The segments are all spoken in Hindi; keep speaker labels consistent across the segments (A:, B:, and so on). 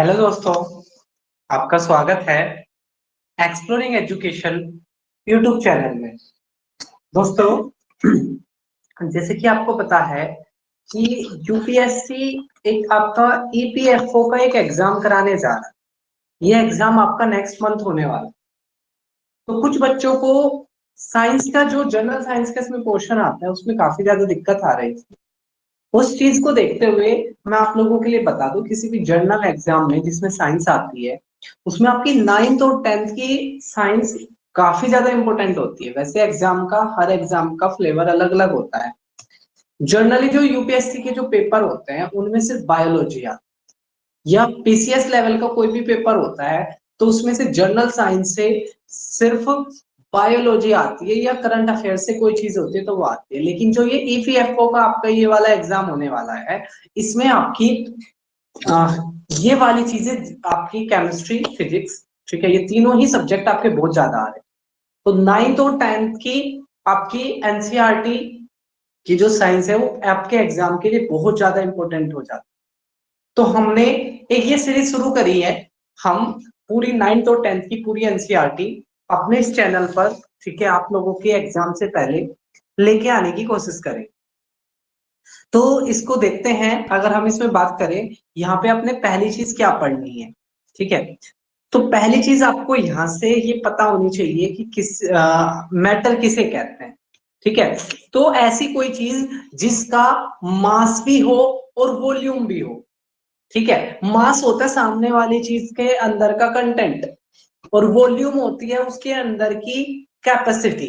A: हेलो दोस्तों, आपका स्वागत है एक्सप्लोरिंग एजुकेशन यूट्यूब चैनल में। दोस्तों, जैसे कि आपको पता है कि यूपीएससी एक आपका ईपीएफओ का एक एग्जाम कराने जा रहा है। ये एग्जाम आपका नेक्स्ट मंथ होने वाला है। तो कुछ बच्चों को साइंस का जो जनरल साइंस का इसमें पोर्शन आता है उसमें काफी ज्यादा दिक्कत आ रही है। उस चीज को देखते हुए मैं आप लोगों के लिए बता दूं, किसी भी जर्नल एग्जाम में जिसमें साइंस आती है उसमें आपकी 9th और 10th की साइंस काफी ज्यादा इंपॉर्टेंट होती है। वैसे एग्जाम का हर एग्जाम का फ्लेवर अलग अलग होता है। जनरली जो यूपीएससी के जो पेपर होते हैं उनमें सिर्फ बायोलॉजी या पीसीएस लेवल का कोई भी पेपर होता है तो उसमें से जनरल साइंस से सिर्फ बायोलॉजी आती है या करंट अफेयर से कोई चीज होती है तो वो आती है। लेकिन जो ये ईपीएफओ का आपका ये वाला एग्जाम होने वाला है इसमें आपकी ये वाली चीजें आपकी केमिस्ट्री फिजिक्स, ठीक है, ये तीनों ही सब्जेक्ट आपके बहुत ज्यादा आ रहे हैं। तो 9th और 10th की आपकी एनसीईआरटी की जो साइंस है वो आपके एग्जाम के लिए बहुत ज्यादा इंपॉर्टेंट हो जाती है। तो हमने एक ये सीरीज शुरू करी है। हम पूरी 9th और 10th की पूरी एनसीईआरटी अपने इस चैनल पर, ठीक है, आप लोगों के एग्जाम से पहले लेके आने की कोशिश करें। तो इसको देखते हैं। अगर हम इसमें बात करें, यहाँ पे अपने पहली चीज क्या पढ़नी है, ठीक है। तो पहली चीज आपको यहाँ से ये पता होनी चाहिए कि मेटल किसे कहते हैं, ठीक है। तो ऐसी कोई चीज जिसका मास भी हो और वॉल्यूम भी हो, ठीक है। मास होता है सामने वाली चीज के अंदर का कंटेंट और वॉल्यूम होती है उसके अंदर की कैपेसिटी।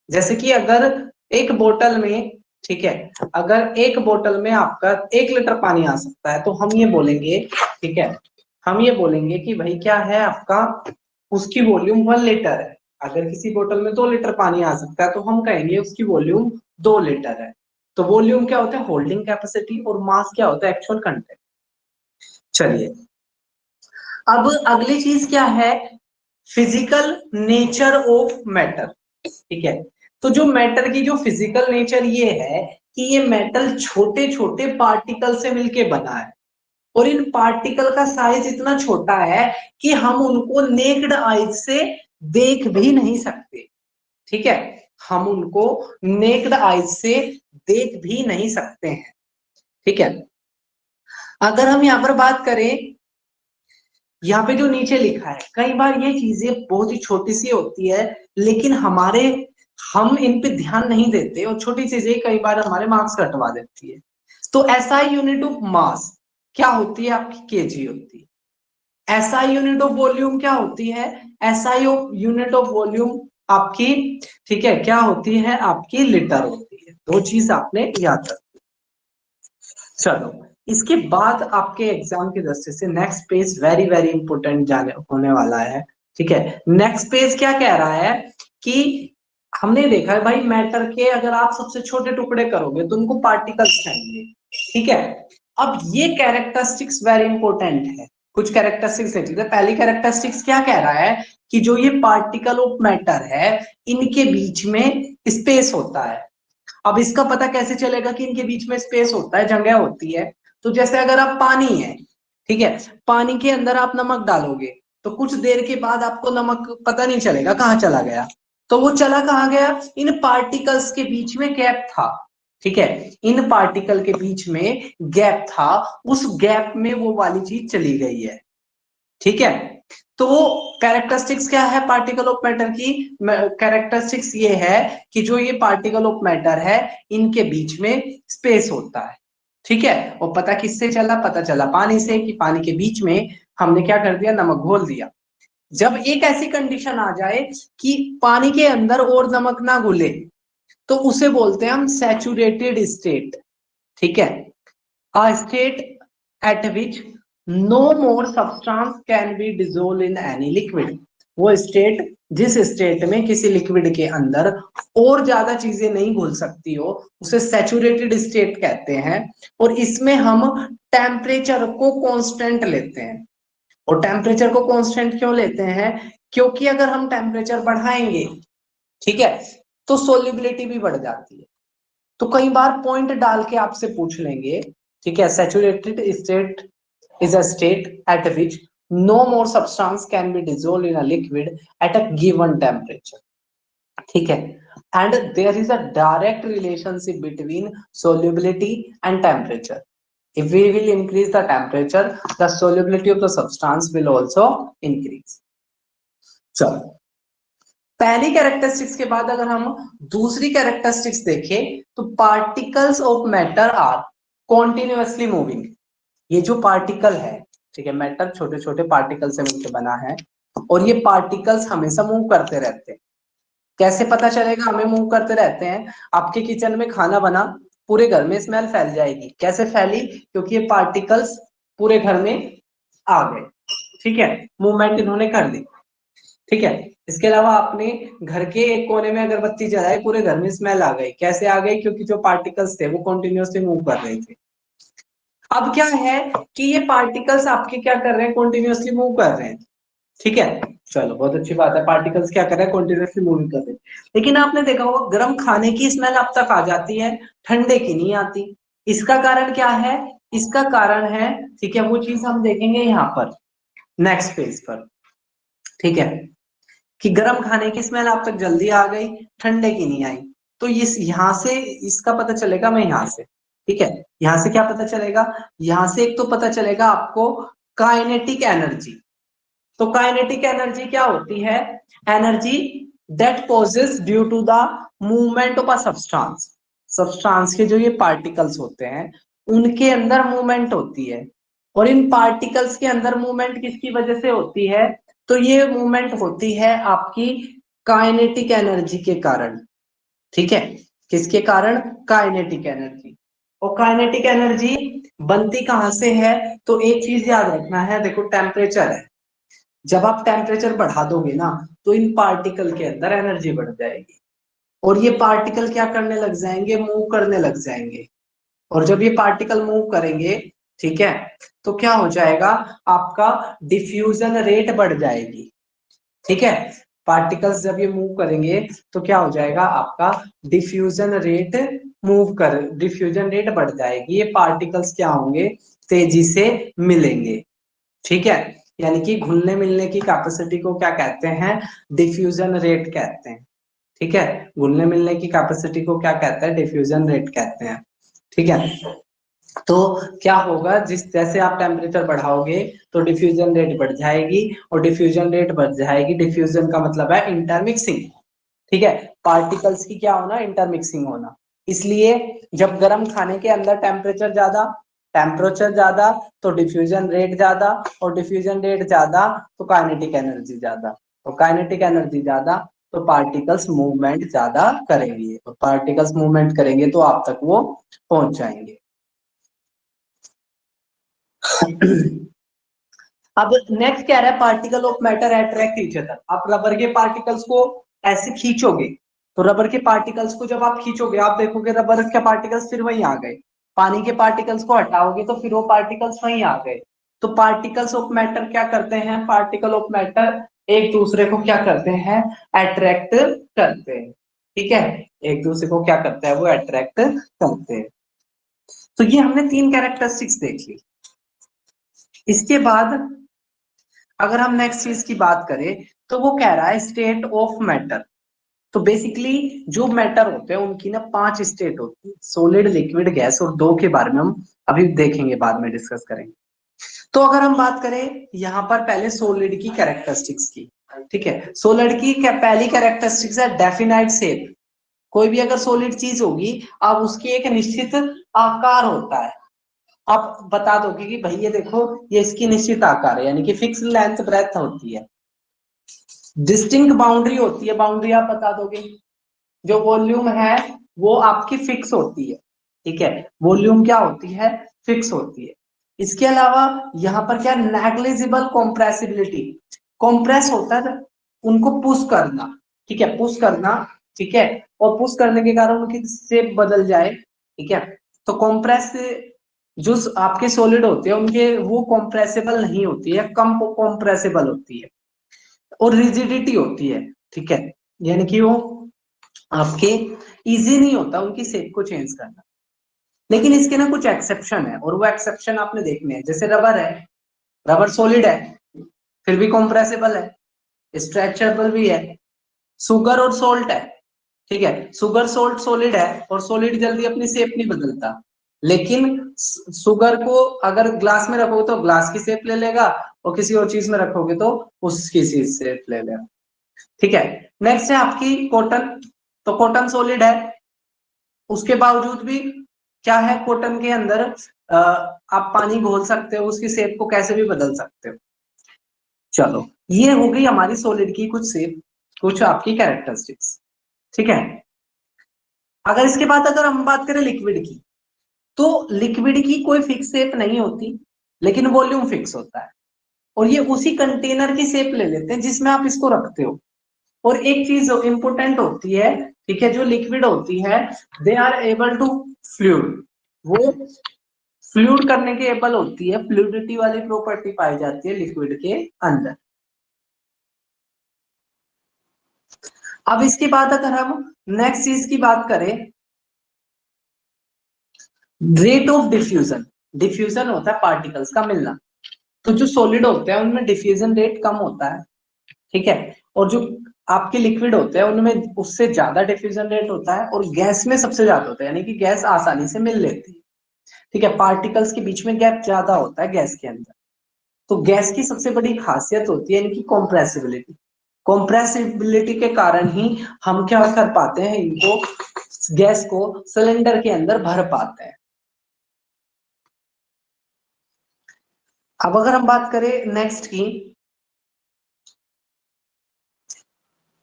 A: जैसे कि अगर एक बोतल में, ठीक है, अगर एक बोतल में आपका 1 लीटर पानी आ सकता है तो हम ये बोलेंगे, ठीक है, हम ये बोलेंगे कि भाई क्या है आपका, उसकी वॉल्यूम 1 लीटर है। अगर किसी बोतल में 2 लीटर पानी आ सकता है तो हम कहेंगे उसकी वॉल्यूम 2 लीटर है। तो वॉल्यूम क्या होता है, होल्डिंग कैपेसिटी, और मास क्या होता है, एक्चुअल कंटेंट। चलिए, अब अगली चीज क्या है, फिजिकल नेचर ऑफ मैटर, ठीक है। तो जो मैटर की जो फिजिकल नेचर ये है कि ये मेटल छोटे छोटे पार्टिकल से मिलके बना है और इन पार्टिकल का साइज इतना छोटा है कि हम उनको नेक्ड आइज से देख भी नहीं सकते, ठीक है। हम उनको नेक्ड आइज से देख भी नहीं सकते हैं, ठीक है। अगर हम यहाँ पर बात करें, यहाँ पे जो नीचे लिखा है, कई बार ये चीजें बहुत ही छोटी सी होती है लेकिन हम इन पे ध्यान नहीं देते और छोटी चीजें कई बार हमारे मार्क्स कटवा देती है। तो एसआई यूनिट ऑफ मास क्या होती है, आपकी केजी होती है। एसआई यूनिट ऑफ वॉल्यूम क्या होती है, एसआई यूनिट ऑफ वॉल्यूम आपकी, ठीक है, क्या होती है, आपकी लीटर होती है। दो चीज आपने याद रखनी। चलो, इसके बाद आपके एग्जाम की दृष्टि से next page very very important जाने होने वाला है, ठीक है। नेक्स्ट पेज क्या कह रहा है कि हमने देखा है भाई मैटर के अगर आप सबसे छोटे टुकड़े करोगे तो उनको पार्टिकल्स कहेंगे, ठीक है। अब ये कैरेक्टरिस्टिक्स वेरी इंपॉर्टेंट है। कुछ कैरेक्टरिस्टिक्स देख लीजिए। पहली कैरेक्टरिस्टिक्स क्या कह रहा है कि जो ये पार्टिकल ऑफ मैटर है इनके बीच में स्पेस होता है। अब इसका पता कैसे चलेगा कि इनके बीच में स्पेस होता है, जगह होती है। तो जैसे अगर आप पानी है, ठीक है, पानी के अंदर आप नमक डालोगे तो कुछ देर के बाद आपको नमक पता नहीं चलेगा कहाँ चला गया। तो वो चला कहाँ गया, इन पार्टिकल्स के बीच में गैप था, ठीक है। इन पार्टिकल के बीच में गैप था, उस गैप में वो वाली चीज चली गई है, ठीक है। तो कैरेक्टरिस्टिक्स क्या है पार्टिकल ऑफ मैटर की, कैरेक्टरिस्टिक्स ये है कि जो ये पार्टिकल ऑफ मैटर है इनके बीच में स्पेस होता है, ठीक है। और पता किससे चला, पता चला पानी से, कि पानी के बीच में हमने क्या कर दिया, नमक घोल दिया। जब एक ऐसी कंडीशन आ जाए कि पानी के अंदर और नमक ना घुले तो उसे बोलते हैं हम सैचुरेटेड स्टेट, ठीक है। A state at which no more substance can be dissolved in any liquid। वो स्टेट, जिस स्टेट में किसी लिक्विड के अंदर और ज्यादा चीजें नहीं घुल सकती हो उसे सैचुरेटेड स्टेट कहते हैं। और इसमें हम टेम्परेचर को कांस्टेंट लेते हैं। और टेम्परेचर को कांस्टेंट क्यों लेते हैं, क्योंकि अगर हम टेम्परेचर बढ़ाएंगे, ठीक है, तो सोल्युबिलिटी भी बढ़ जाती है। तो कई बार पॉइंट डाल के आपसे पूछ लेंगे, ठीक है, saturated state is a state at which no more substance can be dissolved in a liquid at a given temperature. ठीक है, and there is a direct relationship between solubility and temperature. If we will increase the temperature, the solubility of the substance will also increase. चलो, पहली कैरेक्टरिस्टिक्स के बाद अगर हम दूसरी कैरेक्टरिस्टिक्स देखें तो particles of matter are continuously moving. ये जो पार्टिकल है, ठीक है, मैटर छोटे छोटे पार्टिकल से मिलकर बना है और ये पार्टिकल्स हमेशा मूव करते रहते हैं। कैसे पता चलेगा हमें मूव करते रहते हैं? आपके किचन में खाना बना, पूरे घर में स्मेल फैल जाएगी। कैसे फैली? क्योंकि ये पार्टिकल्स पूरे घर में आ गए, ठीक है, मूवमेंट इन्होंने कर दी, ठीक है। इसके अलावा आपने घर के एक कोने में अगरबत्ती जलाई, पूरे घर में स्मेल आ गई। कैसे आ गई? क्योंकि जो पार्टिकल्स थे वो कॉन्टिन्यूसली मूव कर रहे थे। अब क्या है कि ये पार्टिकल्स आपके क्या कर रहे हैं? कॉन्टिन्यूसली मूव कर रहे हैं, ठीक है। चलो, बहुत अच्छी बात है, पार्टिकल्स क्या कर रहे हैं? कॉन्टिन्यूसली मूविंग कर रहे हैं। लेकिन आपने देखा होगा गर्म खाने की स्मेल अब तक आ जाती है, ठंडे की नहीं आती। इसका कारण क्या है? इसका कारण है, ठीक है, वो चीज हम देखेंगे यहाँ पर नेक्स्ट पेज पर, ठीक है, कि गर्म खाने की स्मेल आप तक जल्दी आ गई, ठंडे की नहीं आई। तो इस यहां से इसका पता चलेगा, मैं यहां से, ठीक है, यहां से क्या पता चलेगा? यहां से एक तो पता चलेगा आपको काइनेटिक एनर्जी। तो काइनेटिक एनर्जी क्या होती है? Energy that possess due to the movement of a substance. Substance के जो ये पार्टिकल्स होते हैं उनके अंदर मूवमेंट होती है, और इन पार्टिकल्स के अंदर मूवमेंट किसकी वजह से होती है? तो ये मूवमेंट होती है आपकी काइनेटिक एनर्जी के कारण, ठीक है। किसके कारण? Kinetic energy. और काइनेटिक एनर्जी बनती कहां से है? तो एक चीज याद रखना है, देखो टेम्परेचर है। जब आप टेम्परेचर बढ़ा दोगे ना तो इन पार्टिकल के अंदर एनर्जी बढ़ जाएगी और ये पार्टिकल क्या करने लग जाएंगे? मूव करने लग जाएंगे। और जब ये पार्टिकल मूव करेंगे, ठीक है, तो क्या हो जाएगा? आपका डिफ्यूजन रेट बढ़ जाएगी, ठीक है। पार्टिकल्स जब ये मूव करेंगे तो क्या हो जाएगा? आपका डिफ्यूजन रेट बढ़ जाएगी। ये पार्टिकल्स क्या होंगे? तेजी से मिलेंगे, ठीक है। यानी कि घुलने मिलने की कैपेसिटी को क्या कहते हैं? डिफ्यूजन रेट कहते हैं, ठीक है। घुलने मिलने की कैपेसिटी को क्या कहते हैं? डिफ्यूजन रेट कहते हैं, ठीक है। तो क्या होगा? जिस जैसे आप टेम्परेचर बढ़ाओगे तो डिफ्यूजन रेट बढ़ जाएगी, और डिफ्यूजन रेट बढ़ जाएगी, डिफ्यूजन का मतलब है इंटरमिक्सिंग, ठीक है, पार्टिकल्स की क्या होना? इंटरमिक्सिंग होना। इसलिए जब गर्म खाने के अंदर टेम्परेचर ज्यादा तो डिफ्यूजन रेट ज्यादा, और डिफ्यूजन रेट ज्यादा तो काइनेटिक एनर्जी ज्यादा, और काइनेटिक एनर्जी ज्यादा तो पार्टिकल्स मूवमेंट ज्यादा करेंगे, और पार्टिकल्स मूवमेंट करेंगे तो आप तक वो पहुंच जाएंगे। अब नेक्स्ट क्या है? Particle of matter attract each other. आप रबर के पार्टिकल्स को ऐसे खींचोगे तो रबर के पार्टिकल्स को जब आप खींचोगे आप देखोगे रबर के पार्टिकल्स फिर वहीं आ गए। पानी के पार्टिकल्स को हटाओगे तो फिर वो पार्टिकल्स वहीं आ गए। तो पार्टिकल्स ऑफ मैटर क्या करते हैं? पार्टिकल ऑफ मैटर एक दूसरे को क्या करते हैं? अट्रैक्ट करते हैं, ठीक है, एक दूसरे को क्या करते हैं? वो अट्रैक्ट करते हैं। तो ये हमने तीन कैरेक्टरिस्टिक्स देख ली। इसके बाद अगर हम नेक्स्ट चीज की बात करें तो वो कह रहा है स्टेट ऑफ मैटर। तो बेसिकली जो मैटर होते हैं उनकी ना 5 स्टेट होती है, सॉलिड, लिक्विड, गैस, और 2 के बारे में हम अभी देखेंगे, बाद में डिस्कस करेंगे। तो अगर हम बात करें यहाँ पर पहले सॉलिड की कैरेक्टरिस्टिक्स की, ठीक है, सॉलिड की पहली कैरेक्टरिस्टिक्स है डेफिनाइट शेप। कोई भी अगर सॉलिड चीज होगी अब उसकी एक निश्चित आकार होता है। आप बता दोगे कि भाई ये देखो ये इसकी निश्चित आकार है, यानी कि फिक्स लेंथ ब्रेथ होती है। डिस्टिंक्ट बाउंड्री होती है, बाउंड्री आप बता दोगे। जो वॉल्यूम है वो आपकी फिक्स होती है, ठीक है, वॉल्यूम क्या होती है? फिक्स होती है। इसके अलावा यहाँ पर क्या? Negligible compressibility. कॉम्प्रेस होता है उनको पुश करना, ठीक है, पुश करना, ठीक है, और पुश करने के कारण उनकी शेप बदल जाए, ठीक है। तो कॉम्प्रेस जो आपके सॉलिड होते हैं उनके वो कॉम्प्रेसिबल नहीं होती है, कम कॉम्प्रेसिबल होती है, और रिजिडिटी होती है, ठीक है, यानी कि वो आपके इजी नहीं होता उनकी शेप को चेंज करना। लेकिन इसके ना कुछ एक्सेप्शन है, और वो एक्सेप्शन आपने देखने हैं। जैसे रबर है, रबर सॉलिड है फिर भी कॉम्प्रेसिबल है, स्ट्रेचेबल भी है। सुगर और सोल्ट है, ठीक है, शुगर सोल्ट सॉलिड है, और सॉलिड जल्दी अपनी शेप नहीं बदलता। लेकिन शुगर को अगर ग्लास में रखोगे तो ग्लास की शेप ले लेगा, और किसी और चीज में रखोगे तो उसकी शेप ले लेगा। ठीक है, नेक्स्ट है आपकी कॉटन। तो कॉटन सॉलिड है, उसके बावजूद भी क्या है, कॉटन के अंदर आप पानी घोल सकते हो, उसकी शेप को कैसे भी बदल सकते हो। चलो, ये हो गई हमारी सॉलिड की कुछ शेप, कुछ आपकी कैरेक्टरिस्टिक्स। ठीक है, अगर इसके बाद अगर हम बात करें लिक्विड की, तो लिक्विड की कोई फिक्स शेप नहीं होती, लेकिन वॉल्यूम फिक्स होता है, और ये उसी कंटेनर की शेप ले लेते हैं जिसमें आप इसको रखते हो। और एक चीज इंपोर्टेंट होती है, ठीक है, जो लिक्विड होती है they are able to fluid, वो फ्लूइड करने के एबल होती है, फ्लूइडिटी वाली प्रॉपर्टी पाई जाती है लिक्विड के अंदर। अब इसके बाद अगर हम नेक्स्ट चीज की बात करें, रेट ऑफ डिफ्यूजन। डिफ्यूजन होता है पार्टिकल्स का मिलना, तो जो सॉलिड होते हैं उनमें डिफ्यूजन रेट कम होता है, ठीक है, और जो आपके लिक्विड होते हैं उनमें उससे ज्यादा डिफ्यूजन रेट होता है, और गैस में सबसे ज्यादा होता है, यानी कि गैस आसानी से मिल लेती है। ठीक है, पार्टिकल्स के बीच में गैप ज्यादा होता है गैस के अंदर। तो गैस की सबसे बड़ी खासियत होती है इनकी कॉम्प्रेसिबिलिटी। कॉम्प्रेसिबिलिटी के कारण ही हम क्या कर पाते हैं, इनको गैस को सिलेंडर के अंदर भर पाते हैं। अब अगर हम बात करें नेक्स्ट की,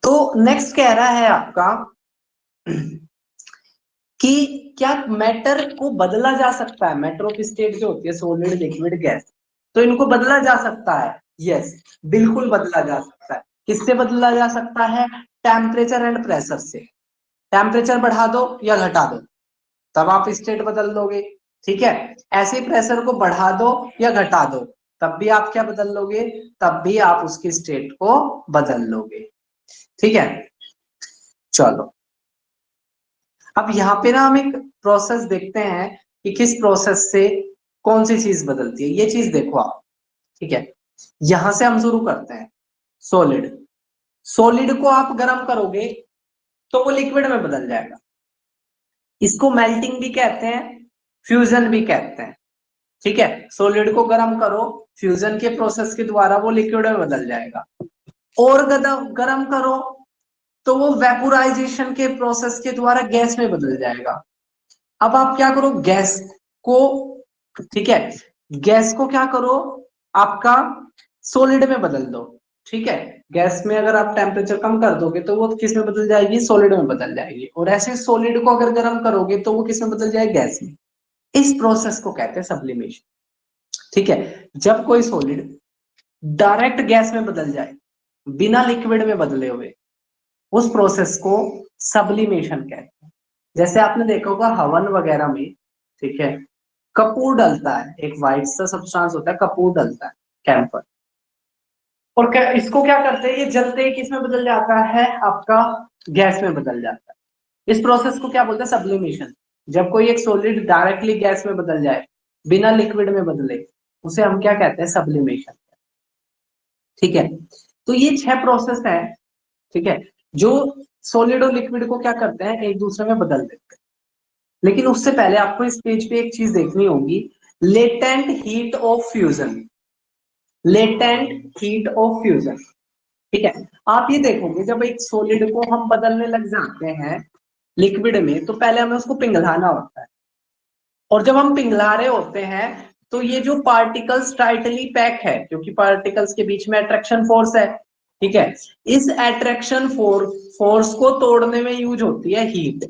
A: तो नेक्स्ट कह रहा है आपका कि क्या मैटर को बदला जा सकता है। मैटर ऑफ स्टेट जो होती है, सॉलिड लिक्विड गैस, तो इनको बदला जा सकता है। यस, बिल्कुल बदला जा सकता है। किससे बदला जा सकता है? टेम्परेचर एंड प्रेशर से। टेम्परेचर बढ़ा दो या घटा दो, तब आप स्टेट बदल दोगे। ठीक है, ऐसे प्रेशर को बढ़ा दो या घटा दो, तब भी आप क्या बदल लोगे, तब भी आप उसकी स्टेट को बदल लोगे। ठीक है, चलो, अब यहाँ पे ना हम एक प्रोसेस देखते हैं कि किस प्रोसेस से कौन सी चीज बदलती है। ये चीज देखो आप, ठीक है, यहां से हम शुरू करते हैं। सॉलिड, सॉलिड को आप गर्म करोगे तो वो लिक्विड में बदल जाएगा। इसको मेल्टिंग भी कहते हैं, फ्यूजन भी कहते हैं। ठीक है, सॉलिड को गर्म करो, फ्यूजन के प्रोसेस के द्वारा वो लिक्विड में बदल जाएगा। और गर्म करो तो वो वेपोराइजेशन के प्रोसेस के द्वारा गैस में बदल जाएगा। अब आप क्या करो, गैस को, ठीक है, गैस को क्या करो, आपका सॉलिड में बदल दो। ठीक है, गैस में अगर आप टेम्परेचर कम कर दोगे तो वो किस में बदल जाएगी, सॉलिड में बदल जाएगी। और ऐसे सॉलिड को अगर गर्म करोगे तो वो किस में बदल जाएगी, गैस में। इस प्रोसेस को कहते हैं सब्लिमेशन। ठीक है, जब कोई सॉलिड डायरेक्ट गैस में बदल जाए बिना लिक्विड में बदले हुए, उस प्रोसेस को सब्लिमेशन कहते हैं। जैसे आपने देखा होगा हवन वगैरह में, ठीक है, कपूर डलता है, एक व्हाइट सा सब्सटेंस होता है, कपूर डलता है कैंपर। और क्या, इसको क्या करते हैं, ये जलते ही किसमें बदल जाता है, आपका गैस में बदल जाता है। इस प्रोसेस को क्या बोलते हैं, सब्लिमेशन। जब कोई एक सॉलिड डायरेक्टली गैस में बदल जाए बिना लिक्विड में बदले, उसे हम क्या कहते हैं, सब्लिमेशन। ठीक है, तो ये 6 प्रोसेस है, ठीक है, जो सॉलिड और लिक्विड को क्या करते हैं, एक दूसरे में बदल देते हैं। लेकिन उससे पहले आपको इस पेज पे एक चीज देखनी होगी, latent heat of fusion. Latent heat of fusion, ठीक है, आप ये देखोगे जब एक सॉलिड को हम बदलने लग जाते हैं लिक्विड में, तो पहले हमें उसको पिघलाना होता है। और जब हम पिघला रहे होते हैं तो ये जो पार्टिकल्स टाइटली पैक है, क्योंकि पार्टिकल्स के बीच में अट्रैक्शन फोर्स है, ठीक है, इस अट्रैक्शन फोर्स को तोड़ने में यूज होती है हीट।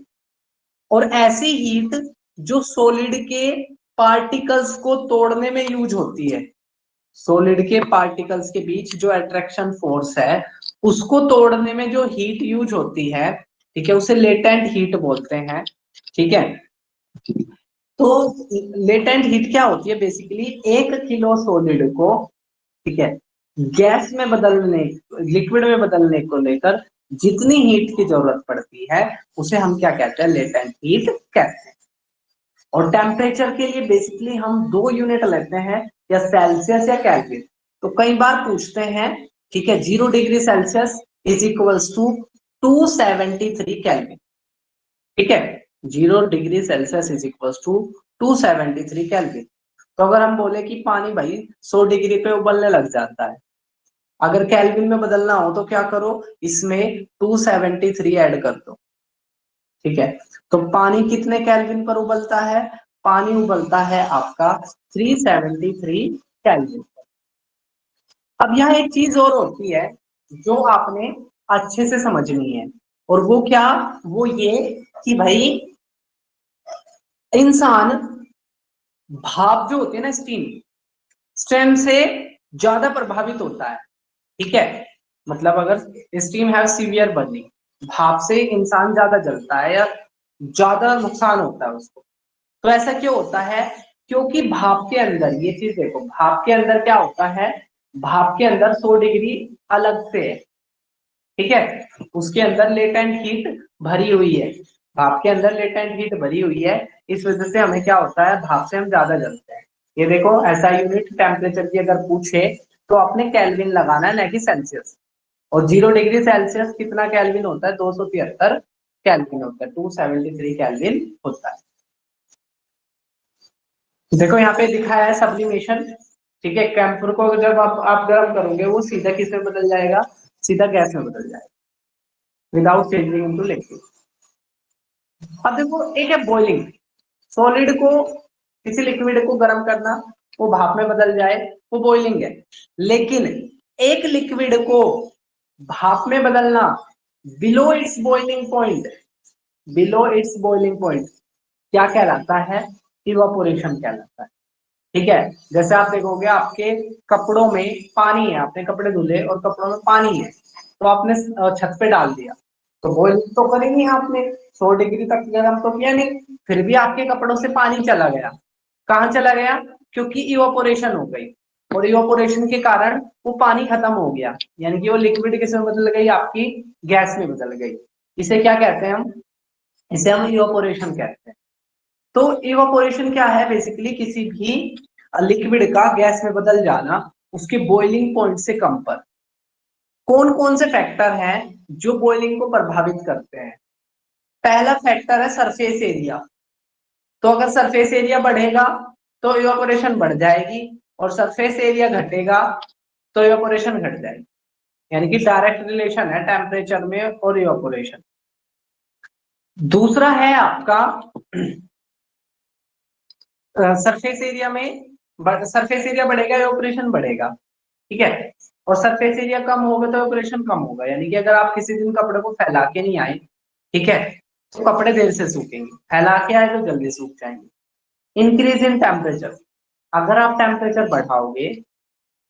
A: और ऐसी हीट जो सॉलिड के पार्टिकल्स को तोड़ने में यूज होती है, सॉलिड के पार्टिकल्स के बीच जो अट्रैक्शन फोर्स है उसको तोड़ने में जो हीट यूज होती है, ठीक है, उसे लेटेंट हीट बोलते हैं। ठीक है, तो लेटेंट हीट क्या होती है, बेसिकली 1 किलो सॉलिड को, ठीक है, गैस में बदलने, लिक्विड में बदलने को लेकर जितनी हीट की जरूरत पड़ती है उसे हम क्या कहते हैं, लेटेंट हीट कहते हैं। और टेम्परेचर के लिए बेसिकली हम दो यूनिट लेते हैं, या सेल्सियस या केल्विन। तो कई बार पूछते हैं, ठीक है, 0 degree Celsius is equals to 273 kelvin, ठीक है, 0 degree Celsius is equals to 273 kelvin. तो अगर हम बोले कि पानी भाई 100 डिग्री पे उबलने लग जाता है, अगर केल्विन में बदलना हो तो क्या करो, इसमें 273 ऐड कर दो, ठीक है। तो पानी कितने केल्विन पर उबलता है, पानी उबलता है आपका 373 केल्विन। अब यहाँ एक चीज और होती है जो आपने अच्छे से समझनी है, और वो क्या, वो ये कि भाई इंसान भाप जो होती है ना, स्टीम, स्टीम से ज्यादा प्रभावित होता है, ठीक है। मतलब अगर स्टीम हैव सीवियर बर्निंग, भाप से इंसान ज्यादा जलता है या ज्यादा नुकसान होता है उसको। तो ऐसा क्यों होता है, क्योंकि भाप के अंदर, ये चीज देखो, भाप के अंदर क्या होता है, भाप के अंदर 100 डिग्री अलग से है, ठीक है, उसके अंदर लेटेंट हीट भरी हुई है, भाप के अंदर लेटेंट हीट भरी हुई है, इस वजह से हमें क्या होता है, भाप से हम ज्यादा जलते हैं। ये देखो, ऐसा यूनिट टेम्परेचर की अगर पूछे तो आपने केल्विन लगाना है, ना कि सेल्सियस। और 0 डिग्री सेल्सियस कितना केल्विन होता है, 273 केल्विन होता है, 273 केल्विन होता है। देखो यहाँ पे दिखाया है सब्लिमेशन, ठीक है, कैंफर को जब आप गर्म करोगे वो सीधा किस में बदल जाएगा, सीधा गैस में बदल जाएगा, विदाउट चेंजिंग इनटू लिक्विड। अब देखो, एक है बॉइलिंग, सॉलिड को, किसी लिक्विड को गर्म करना, वो भाप में बदल जाए, वो बॉइलिंग है। लेकिन एक लिक्विड को भाप में बदलना below it's boiling point, below it's boiling point क्या कहलाता है, इवापोरेशन कहलाता है, ठीक है। जैसे आप देखोगे आपके कपड़ों में पानी है, आपने कपड़े धुले और कपड़ों में पानी है, तो आपने छत पे डाल दिया, तो बॉइल तो करेंगे आपने, 100 डिग्री तक गर्म तो किया नहीं, फिर भी आपके कपड़ों से पानी चला गया, कहाँ चला गया, क्योंकि इवापोरेशन हो गई, और इवापोरेशन के कारण वो पानी खत्म हो गया, यानी कि वो लिक्विड किस में बदल गई, आपकी गैस में बदल गई। इसे क्या कहते हैं हम, इसे हम इवापोरेशन कहते हैं। तो इवापोरेशन क्या है, बेसिकली किसी भी लिक्विड का गैस में बदल जाना उसके बॉइलिंग पॉइंट से कम पर। कौन कौन से फैक्टर हैं जो बॉइलिंग को प्रभावित करते हैं, पहला फैक्टर है सरफेस एरिया। तो अगर सरफेस एरिया बढ़ेगा तो इवापोरेशन बढ़ जाएगी, और सरफेस एरिया घटेगा तो इवापोरेशन घट जाएगी, यानी कि डायरेक्ट रिलेशन है टेम्परेचर में और इवापोरेशन। दूसरा है आपका सरफेस एरिया में, सरफेस एरिया बढ़ेगा इवापोरेशन बढ़ेगा, ठीक है, और सरफेस एरिया कम होगा तो इवापोरेशन कम होगा, यानी कि अगर आप किसी दिन कपड़े को फैला के नहीं आए, ठीक है, तो कपड़े देर से सूखेंगे, फैला के आए तो जल्दी सूख जाएंगे। इंक्रीज इन टेम्परेचर, अगर आप टेम्परेचर बढ़ाओगे,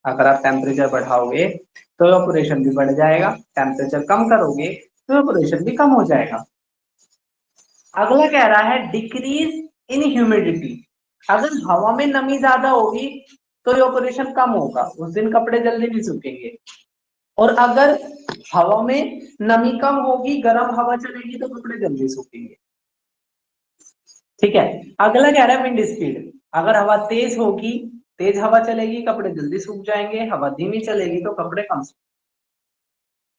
A: अगर आप टेम्परेचर बढ़ाओगे तो इवापोरेशन भी बढ़ जाएगा, टेम्परेचर कम करोगे तो इवापोरेशन भी कम हो जाएगा। अगला कह रहा है डिक्रीज इन ह्यूमिडिटी, अगर हवा में नमी ज्यादा होगी तो इवापोरेशन कम होगा, उस दिन कपड़े जल्दी नहीं सूखेंगे। और अगर हवा में नमी कम होगी, गर्म हवा चलेगी तो कपड़े जल्दी सूखेंगे, ठीक है। अगला कह रहा है विंड स्पीड, अगर हवा तेज होगी, तेज हवा चलेगी, कपड़े जल्दी सूख जाएंगे, हवा धीमी चलेगी तो कपड़े कम सूख।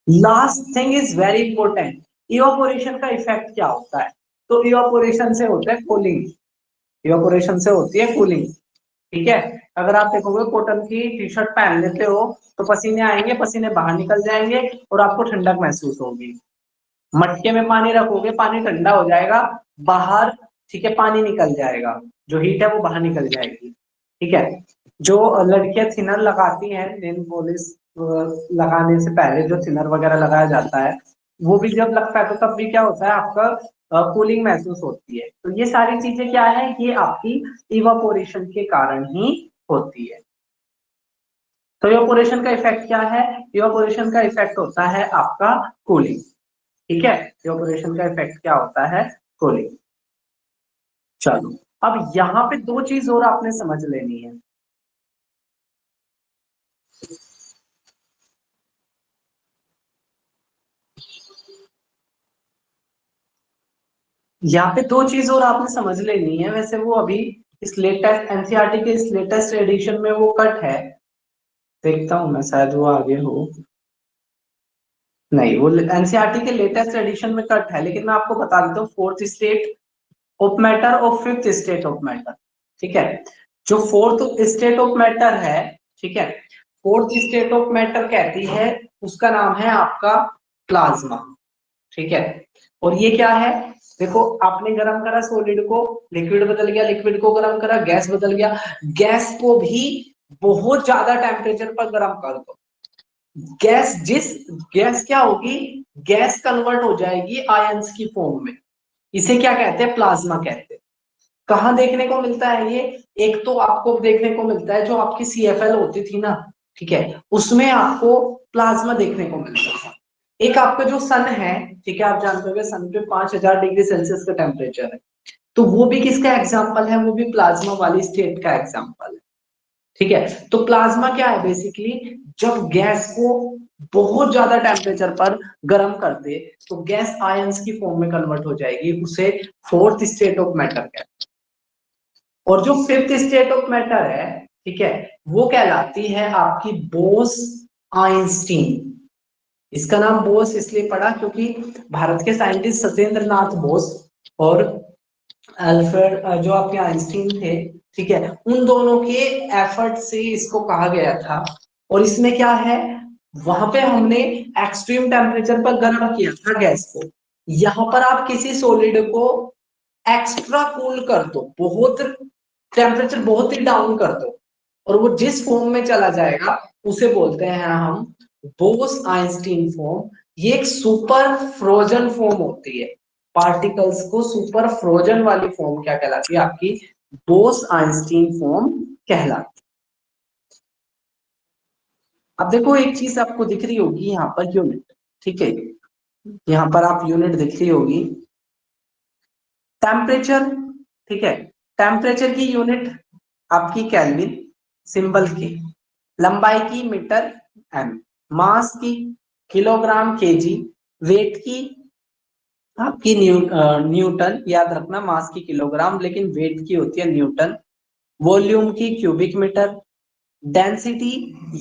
A: Last thing is very important, evaporation का इफेक्ट क्या होता है, तो इवापोरेशन से होता है कूलिंग, इवापोरेशन से होती है कूलिंग, ठीक है। अगर आप देखोगे कॉटन की टी शर्ट पहन लेते हो तो पसीने आएंगे, पसीने बाहर निकल जाएंगे और आपको ठंडक महसूस होगी। मटके में पानी रखोगे, पानी ठंडा हो जाएगा बाहर, ठीक है, पानी निकल जाएगा, जो हीट है वो बाहर निकल जाएगी, ठीक है। जो लड़कियां थिनर लगाती हैं, नेल पॉलिश लगाने से पहले जो थिनर वगैरह लगाया जाता है, वो भी जब लगता है तो तब भी क्या होता है, आपका कूलिंग महसूस होती है। तो ये सारी चीजें क्या है, ये आपकी इवापोरेशन के कारण ही होती है। तो इवापोरेशन का इफेक्ट क्या है, इवापोरेशन का इफेक्ट होता है आपका कूलिंग, ठीक है। इवापोरेशन का इफेक्ट क्या होता है, कूलिंग। चलो, अब यहाँ पे दो चीज और आपने समझ लेनी है। यहाँ पे दो चीज और आपने समझ लेनी है, वैसे वो अभी इस लेटेस्ट एनसीईआरटी के इस लेटेस्ट एडिशन में वो कट है, देखता हूँ मैं शायद वो आगे हो, नहीं वो एनसीईआरटी के लेटेस्ट एडिशन में कट है, लेकिन मैं आपको बता देता हूँ फोर्थ स्टेट ऑफ मैटर और फिफ्थ स्टेट ऑफ मैटर। ठीक है, जो फोर्थ स्टेट ऑफ मैटर है, ठीक है, फोर्थ स्टेट ऑफ मैटर कहती है, उसका नाम है आपका प्लाज्मा। ठीक है, और ये क्या है, देखो आपने गर्म करा सॉलिड को, लिक्विड बदल गया, लिक्विड को गर्म करा, गैस बदल गया, गैस को भी बहुत ज्यादा टेम्परेचर पर गर्म कर दो, गैस क्या होगी, गैस कन्वर्ट हो जाएगी आयंस की फॉर्म में, इसे क्या कहते हैं, प्लाज्मा कहते हैं। कहाँ देखने को मिलता है ये, एक तो आपको देखने को मिलता है जो आपकी सीएफएल होती थी ना, ठीक है, उसमें आपको प्लाज्मा देखने को मिलता है। एक आपका जो सन है, ठीक है, आप जानते होंगे सन पे 5000 डिग्री सेल्सियस का टेम्परेचर है, तो वो भी किसका एग्जाम्पल है, वो भी प्लाज्मा वाली स्टेट का एग्जाम्पल है। ठीक है, तो प्लाज्मा क्या है, बेसिकली जब गैस को बहुत ज्यादा टेम्परेचर पर गर्म कर दे तो गैस आयंस की फॉर्म में कन्वर्ट हो जाएगी, उसे फोर्थ स्टेट ऑफ मैटर कहते हैं। और जो फिफ्थ स्टेट ऑफ मैटर है, ठीक है, वो कहलाती है आपकी बोस आइंस्टीन। इसका नाम बोस इसलिए पड़ा क्योंकि भारत के साइंटिस्ट सत्येंद्र नाथ बोस और अल्फ्रेड जो आपके आइंस्टीन थे, ठीक है, उन दोनों के एफर्ट से इसको कहा गया था। और इसमें क्या है, वहां पे हमने एक्सट्रीम टेम्परेचर पर गर्म किया था गैस को, यहाँ पर आप किसी सॉलिड को एक्स्ट्रा कूल कर दो, बहुत टेम्परेचर बहुत ही डाउन कर दो, और वो जिस फॉर्म में चला जाएगा उसे बोलते हैं हम बोस आइंस्टीन फॉर्म। ये एक सुपर फ्रोजन फॉर्म होती है, पार्टिकल्स को सुपर फ्रोजन वाली फॉर्म क्या कहलाती है, आपकी बोस आइंस्टीन फॉर्म कहलाती है। अब देखो एक चीज आपको दिख रही होगी यहाँ पर यूनिट, ठीक है, यहाँ पर आप यूनिट दिख रही होगी टेम्परेचर, ठीक है, टेम्परेचर की यूनिट आपकी केल्विन सिंबल की, लंबाई की मीटर एम, मास की किलोग्राम केजी, वेट की आपकी न्यूटन, याद रखना मास की किलोग्राम लेकिन वेट की होती है न्यूटन, वॉल्यूम की क्यूबिक मीटर, डेंसिटी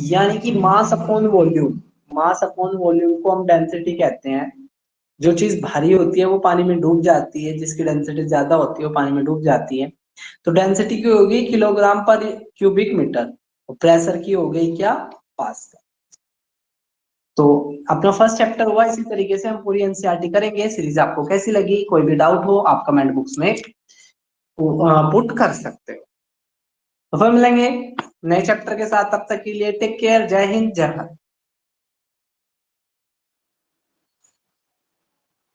A: यानी कि mass upon volume, mass upon volume को हम डेंसिटी कहते हैं। जो चीज भारी होती है वो पानी में डूब जाती है, जिसकी डेंसिटी ज्यादा होती है वो पानी में डूब जाती है। तो डेंसिटी की होगी किलोग्राम पर क्यूबिक मीटर, और प्रेशर की हो गई क्या, पास्कल। तो अपना फर्स्ट चैप्टर हुआ, इसी तरीके से हम पूरी एनसीईआरटी करेंगे। सीरीज आपको कैसी लगी, कोई भी डाउट हो आप कमेंट बॉक्स में पुट कर सकते हो। तो फिर मिलेंगे नए चैप्टर के साथ, तब तक के लिए टेक केयर, जय हिंद जय भारत।